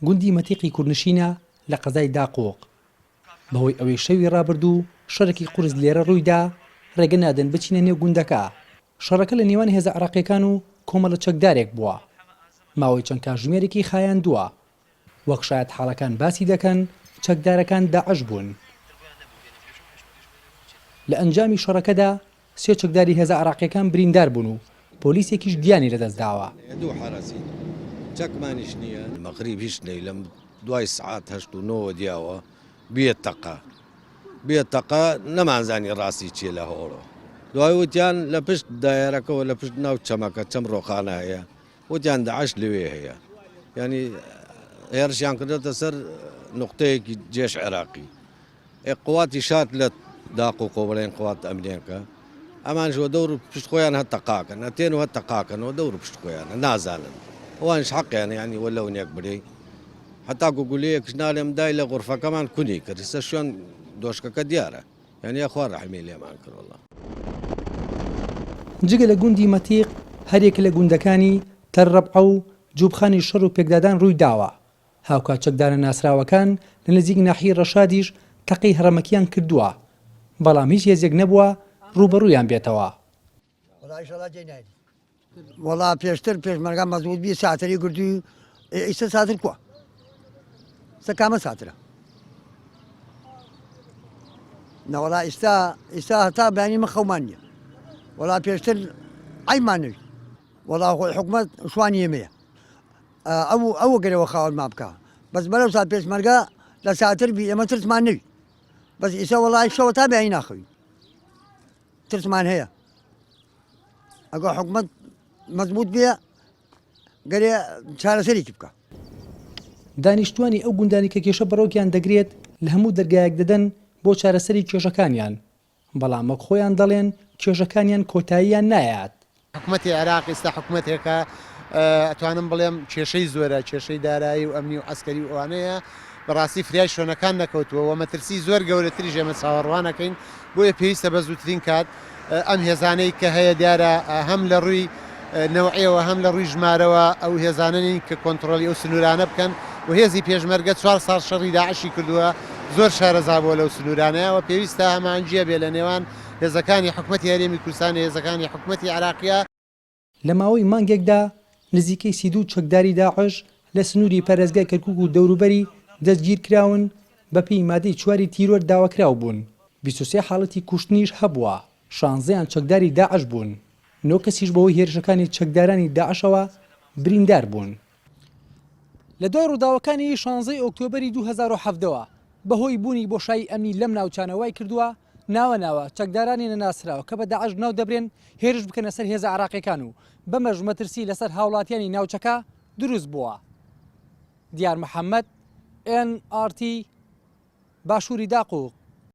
گوندی مەتیقی کوردنشینە لە قەزای داقۆق بەهۆی ئەوەی شەوی ڕابردوو شەڕێکی قورس لێرە ڕوویدا ڕێگە نادەن بچینە نێو گوندەکە. شەڕەکە لە نێوان هێزە عێراقیەکان و کۆمەڵە چەکدارێک بووە. ماوەی چەند کاتژمێرێکی خایاندووە. وەک شایەت حاڵەکان باسی دەکەن چەکدارەکان داعش بوون. لە ئەنجامی شەڕەکەدا سێ چەکداری هێزە عێراقیەکان بریندار بوون و پۆلیسێکیش گیانی لەدەستداوە. دوو حرەسی چەکمانیش نییە مەغریب هیچ نەی لەم دوای سعات 8 دیاوە بێت تەقە نەمانزانی ڕاستی چیە لە هۆڵۆ. دوای وتیان لە پشت دایرەکەەوە لە پشت ناو چەمەکە چەم ڕۆخانە هەیە وتیان داعش لەوێ هەیە. ینی هێرشیان کردێتە سەر نقطەیەکی جێش عێراقی. قواتی شات لە داقۆقۆ بەڵێن قوات ئەمنیەکە ئەمان ژۆ دەور پشت خۆیان هەت تەقاکەن ئەتێن و هەت تەقاکەنەوە دەور پشت خۆیانە نازانن ئەوانش حەقیان ینی وە لەونێک برێ حتا گوگولەیەکش نالێم دای لە غورفەکەمان کونی کرد سە شوێن دۆشکەکە دیارە یعنی ئەخوا ڕەحمی لێمان کردوڵە. جگە لە گوندی مەتیق هەرێک لە گوندەکانی تەرڕەبعە و جووبخانی شەڕ و پێکدادان ڕووی داوە. هاوکات چەکدارە ناسراوەکان لە نزیک ناحیی ڕەشادیش تەقەی هەرەمەکیان کردووە بەڵام هیچ هێزێک نەبووە ڕوبەڕوویان بێتەوە. وڵا پێشتر پێشمەرگا مەزبوط بی ساتری کردووی ئیسە ساتر کووە سەکامە ساترە نەوەڵا ئیستا هەتا بەیانی مە خەومان نییە وڵا پێشتر ئایمانوی وڵا خۆی حکومەت شوانی ئێمەیە ئەوە گەرەوە خاوەن ما بکە بەس بەرەو سات پێشمەرگا لە ساتر بی ئێمە ترسمان نەوی بەس ئیسا وڵای شەوە تا بەیانی ناخەوی ترسمان هەیە ئەگە حکومەت مەزبوط بێ گەرێ چارەسەرێکی بکە. دانیشتوانی ئەو گوندانی کە کێشە بەڕۆکیان دەگرێت لە هەموو دەرگایەک دەدەن بۆ چارەسەری کێشەکانیان بەڵام وەک خۆیان دەڵێن کێشەکانیان کۆتاییان نایات. حکومەتی عێراق ئێستا حکومەتێکە ئەتوانم بڵێم کێشەی زۆرە کێشەی دارایی و ئەمنی و ئەسکەری ئەوانەیە بەڕاستی فریای شوێنەکان نەکەوتووە و مەترسی زۆر گەورەتری ژێمە چاوەڕوانەکەین بۆیە پێویستە بە زووترین کات ئەم هێزانەی کە هەیە دیارە هەم لە ڕووی نەوعیەوە هەم لە ڕووی ژمارەوە ئەو هێزانانی کە کۆنتترۆلی ئەو سنوورانە بکەن و هێزی پێشمەرگە 4 ساڵ شەڕی داعشی کردووە زۆر شارەزا بۆ لەو سنوورانەیەوە پێویستە هەمانجیە بێ لە نێوان هێزەکانی حکومەتی هەرێمی کوردستانی هێزەکانی حکومەتی عێراقیە. لە ماوەی مانگێکدا نزیکەی 32 چەکداری داعش لە سنووری پەرێزگای کەرکووک و دەوروبەری دەستگیر کراون بە پێی مادەی 4 تیرۆر داواکراو بوون. 23 حاڵەتی کوشتنیش هەبووە 16یان چەکداری داعش بوون. 9 کەسیش بەهۆی هێرشەکانی چەکدارانی داعشەوە بریندار بوون. لە دوای ڕووداوەکانی 16 ئۆکتۆبەری 2007ەوە بەهۆی بوونی بۆشایی ئەمنی لەم ناوچانەوەی کردووە ناوە چەکدارانی نەناسراوە کە بە داعش ناو دەبرێن هێرش بکەنە سەر هێزە عێراقیەکان و بەمەش مەترسی لەسەر هاوڵاتیانی ناوچەکە دروست بووە. دیار محەممەد NRT باشووری داقووق.